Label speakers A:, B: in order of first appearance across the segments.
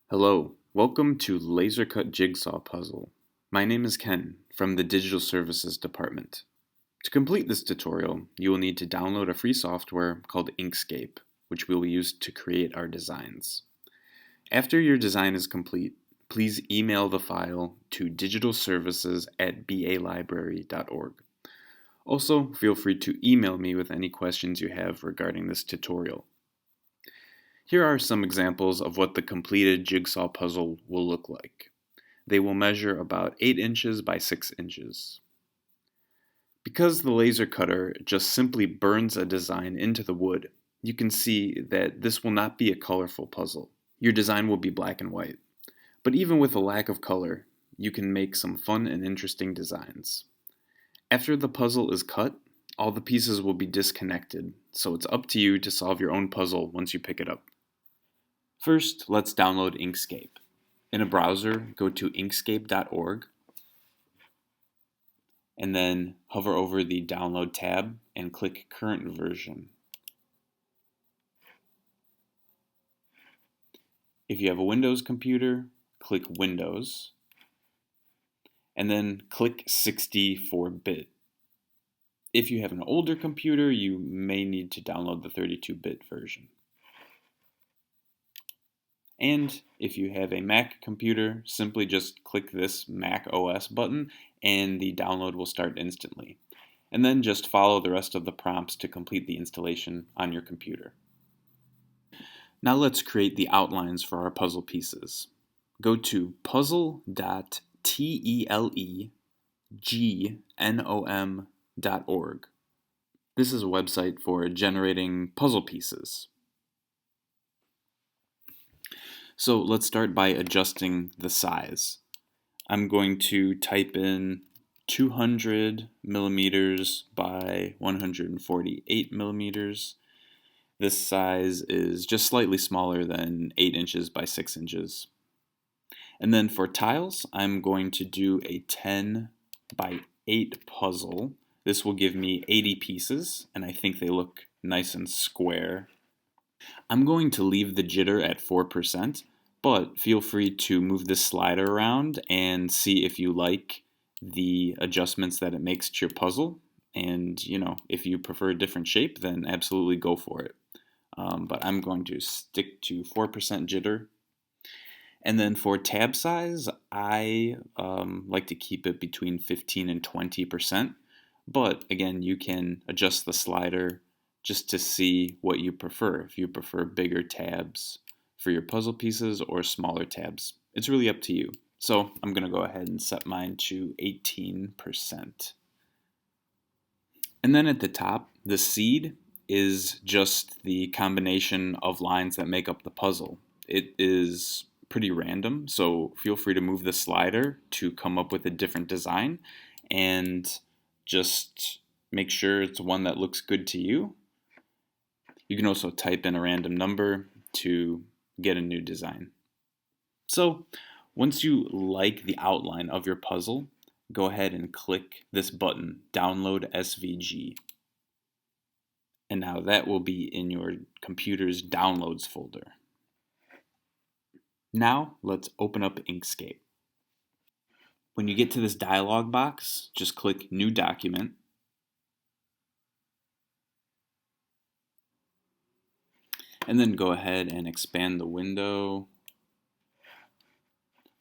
A: Hello, welcome to Laser Cut Jigsaw Puzzle. My name is Ken from the Digital Services Department. To complete this tutorial, you will need to download a free software called Inkscape, which we will use to create our designs. After your design is complete, please email the file to digitalservices@balibrary.org. Also, feel free to email me with any questions you have regarding this tutorial. Here are some examples of what the completed jigsaw puzzle will look like. They will measure about 8 inches by 6 inches. Because the laser cutter just simply burns a design into the wood, you can see that this will not be a colorful puzzle. Your design will be black and white. But even with a lack of color, you can make some fun and interesting designs. After the puzzle is cut, all the pieces will be disconnected, so it's up to you to solve your own puzzle once you pick it up. First, let's download Inkscape. In a browser, go to inkscape.org and then hover over the Download tab and click Current Version. If you have a Windows computer, click Windows and then click 64-bit. If you have an older computer, you may need to download the 32-bit version. And if you have a Mac computer, simply just click this Mac OS button and the download will start instantly. And then just follow the rest of the prompts to complete the installation on your computer. Now let's create the outlines for our puzzle pieces. Go to puzzle.telegnom.org. This is a website for generating puzzle pieces. So let's start by adjusting the size. I'm going to type in 200 millimeters by 148 millimeters. This size is just slightly smaller than 8 inches by 6 inches. And then for tiles, I'm going to do a 10 by 8 puzzle. This will give me 80 pieces, and I think they look nice and square. I'm going to leave the jitter at 4%, but feel free to move this slider around and see if you like the adjustments that it makes to your puzzle. And, if you prefer a different shape, then absolutely go for it. But I'm going to stick to 4% jitter. And then for tab size, I like to keep it between 15 and 20%. But again, you can adjust the slider just to see what you prefer. If you prefer bigger tabs for your puzzle pieces or smaller tabs, it's really up to you. So I'm going to go ahead and set mine to 18%. And then at the top, the seed is just the combination of lines that make up the puzzle. It is pretty random, so feel free to move the slider to come up with a different design and just make sure it's one that looks good to you. You can also type in a random number to get a new design. So once you like the outline of your puzzle, go ahead and click this button, Download SVG. And now that will be in your computer's Downloads folder. Now let's open up Inkscape. When you get to this dialog box, just click New Document. And then go ahead and expand the window.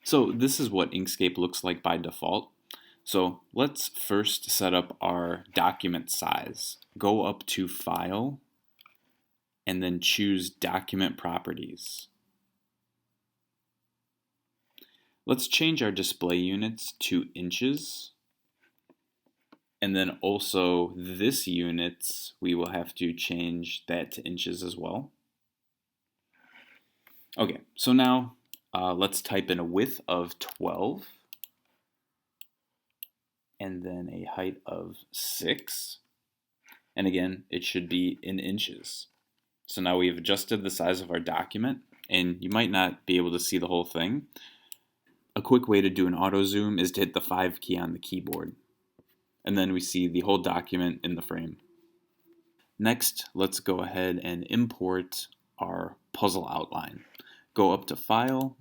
A: So this is what Inkscape looks like by default. So let's first set up our document size. Go up to File, and then choose Document Properties. Let's change our display units to inches. And then also this units, we will have to change that to inches as well. Okay, so now let's type in a width of 12 and then a height of 6. And again, it should be in inches. So now we've adjusted the size of our document, and you might not be able to see the whole thing. A quick way to do an auto zoom is to hit the 5 key on the keyboard. And then we see the whole document in the frame. Next, let's go ahead and import our puzzle outline. Go up to File,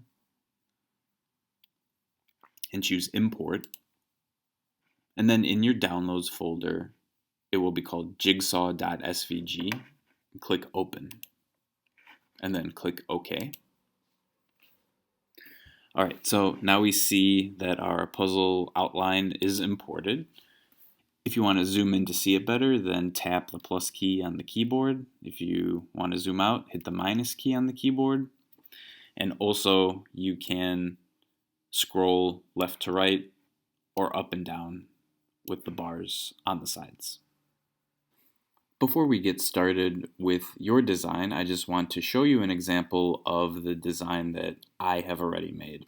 A: and choose Import. And then in your Downloads folder, it will be called jigsaw.svg. Click Open, and then click OK. Alright, so now we see that our puzzle outline is imported. If you want to zoom in to see it better, then tap the plus key on the keyboard. If you want to zoom out, hit the minus key on the keyboard. And also, you can scroll left to right or up and down with the bars on the sides. Before we get started with your design, I just want to show you an example of the design that I have already made.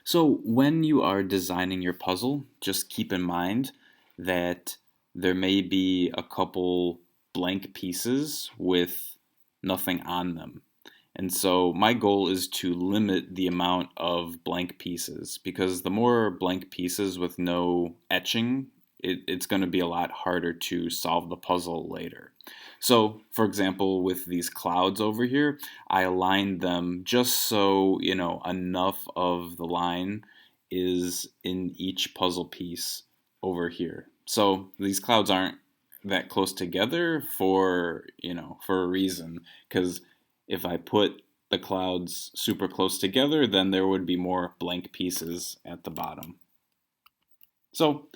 A: So when you are designing your puzzle, just keep in mind that there may be a couple blank pieces with nothing on them. And so my goal is to limit the amount of blank pieces, because the more blank pieces with no etching, it's going to be a lot harder to solve the puzzle later. So, for example, with these clouds over here, I aligned them just so, enough of the line is in each puzzle piece over here. So these clouds aren't that close together for a reason, because if I put the clouds super close together, then there would be more blank pieces at the bottom. So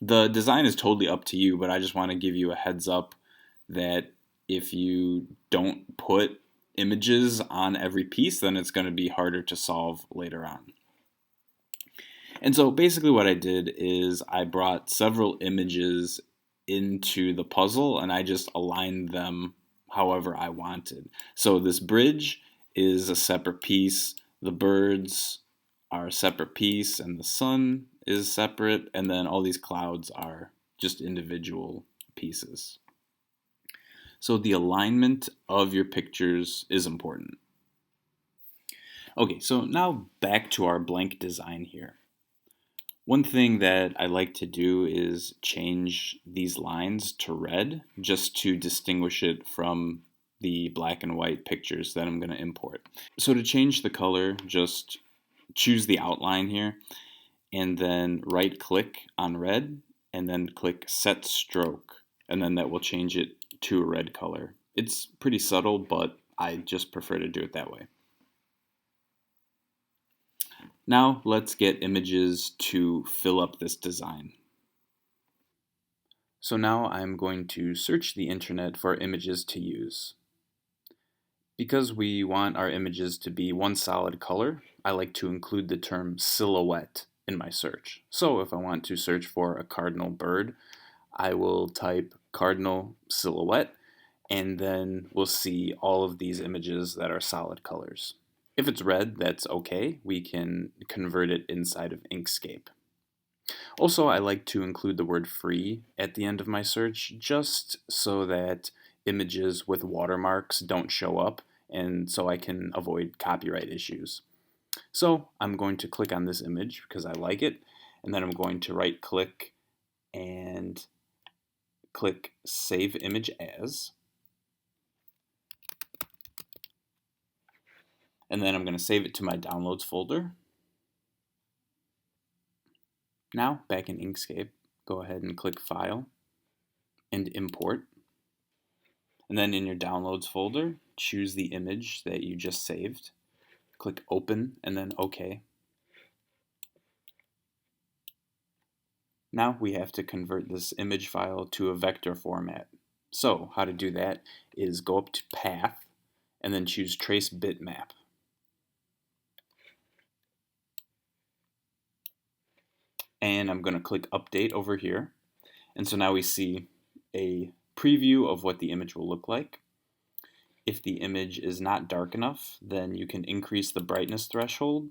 A: the design is totally up to you, but I just want to give you a heads up that if you don't put images on every piece, then it's going to be harder to solve later on. And so basically what I did is I brought several images into the puzzle and I just aligned them however I wanted. So this bridge is a separate piece, the birds are a separate piece, and the sun is separate, and then all these clouds are just individual pieces. So the alignment of your pictures is important. Okay, so now back to our blank design here. One thing that I like to do is change these lines to red just to distinguish it from the black and white pictures that I'm going to import. So to change the color, just choose the outline here and then right click on red and then click Set Stroke, and then that will change it to a red color. It's pretty subtle, but I just prefer to do it that way. Now let's get images to fill up this design. So now I'm going to search the internet for images to use. Because we want our images to be one solid color, I like to include the term silhouette in my search. So if I want to search for a cardinal bird, I will type cardinal silhouette, and then we'll see all of these images that are solid colors. If it's red, that's okay. We can convert it inside of Inkscape. Also, I like to include the word free at the end of my search just so that images with watermarks don't show up, and so I can avoid copyright issues. So I'm going to click on this image because I like it, and then I'm going to right click and click Save Image As. And then I'm going to save it to my Downloads folder. Now, back in Inkscape, go ahead and click File and Import. And then in your Downloads folder, choose the image that you just saved. Click Open and then OK. Now we have to convert this image file to a vector format. So how to do that is go up to Path and then choose Trace Bitmap. And I'm going to click Update over here. And so now we see a preview of what the image will look like. If the image is not dark enough, then you can increase the brightness threshold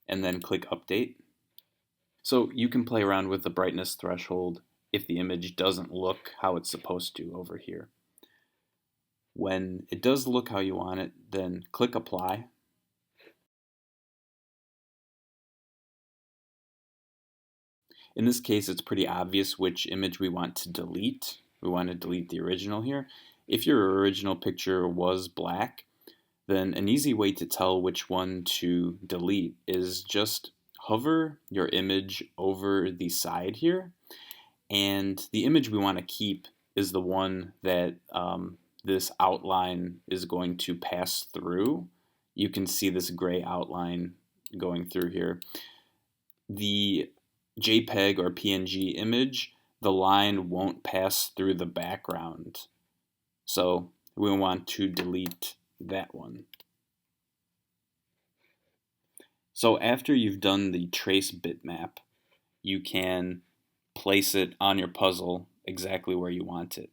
A: and then click Update. So you can play around with the brightness threshold if the image doesn't look how it's supposed to over here. When it does look how you want it, then click Apply. In this case, it's pretty obvious which image we want to delete. We want to delete the original here. If your original picture was black, then an easy way to tell which one to delete is just hover your image over the side here, and the image we want to keep is the one that this outline is going to pass through. You can see this gray outline going through here. The JPEG or PNG image, the line won't pass through the background. So we want to delete that one. So after you've done the trace bitmap, you can place it on your puzzle exactly where you want it.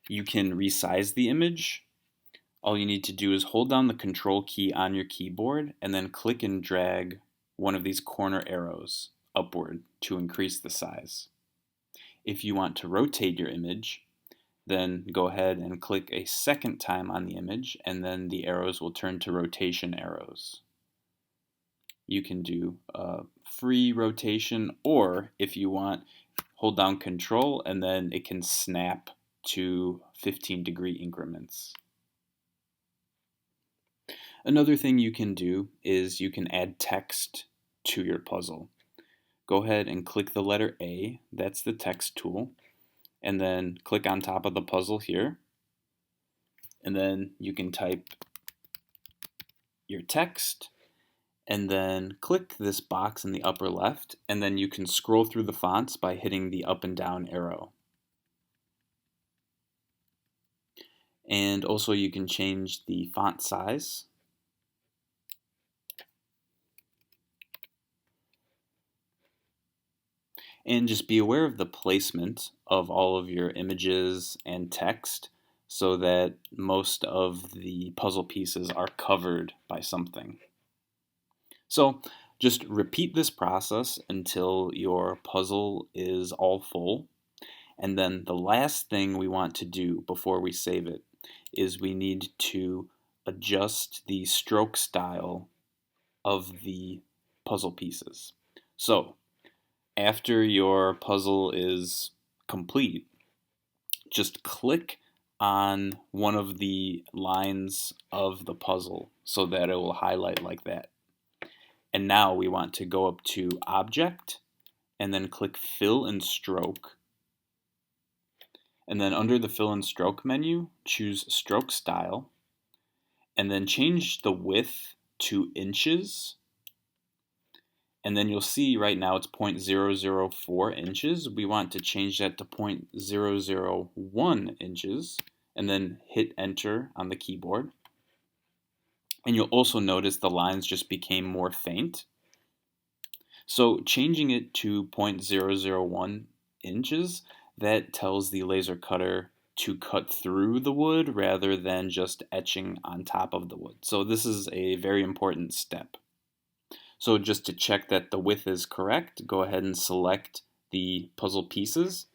A: You can resize the image. All you need to do is hold down the control key on your keyboard and then click and drag one of these corner arrows upward to increase the size. If you want to rotate your image, then go ahead and click a second time on the image, and then the arrows will turn to rotation arrows. You can do a free rotation, or if you want, hold down control and then it can snap to 15-degree increments. Another thing you can do is you can add text to your puzzle. Go ahead and click the letter A, that's the text tool, and then click on top of the puzzle here, and then you can type your text, and then click this box in the upper left, and then you can scroll through the fonts by hitting the up and down arrow. And also you can change the font size. And just be aware of the placement of all of your images and text so that most of the puzzle pieces are covered by something. So just repeat this process until your puzzle is all full. And then the last thing we want to do before we save it is we need to adjust the stroke style of the puzzle pieces. So after your puzzle is complete, just click on one of the lines of the puzzle so that it will highlight like that. And now we want to go up to Object and then click Fill and Stroke. And then under the Fill and Stroke menu, choose Stroke Style, and then change the width to inches. And then you'll see right now it's 0.004 inches. We want to change that to 0.001 inches, and then hit Enter on the keyboard. And you'll also notice the lines just became more faint. So changing it to 0.001 inches, that tells the laser cutter to cut through the wood rather than just etching on top of the wood. So this is a very important step. So just to check that the width is correct, go ahead and select the puzzle pieces,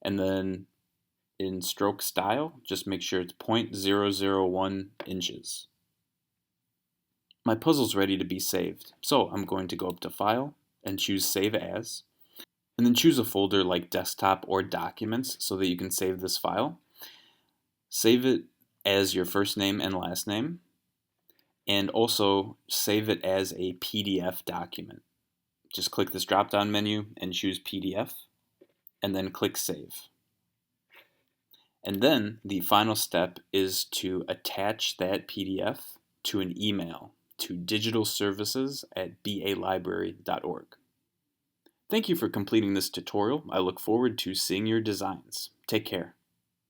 A: and then in stroke style, just make sure it's 0.001 inches. My puzzle's ready to be saved, so I'm going to go up to File and choose Save As, and then choose a folder like Desktop or Documents so that you can save this file. Save it as your first name and last name, and also save it as a PDF document. Just click this drop-down menu and choose PDF, and then click Save. And then the final step is to attach that PDF to an email to digitalservices@balibrary.org. Thank you for completing this tutorial. I look forward to seeing your designs. Take care.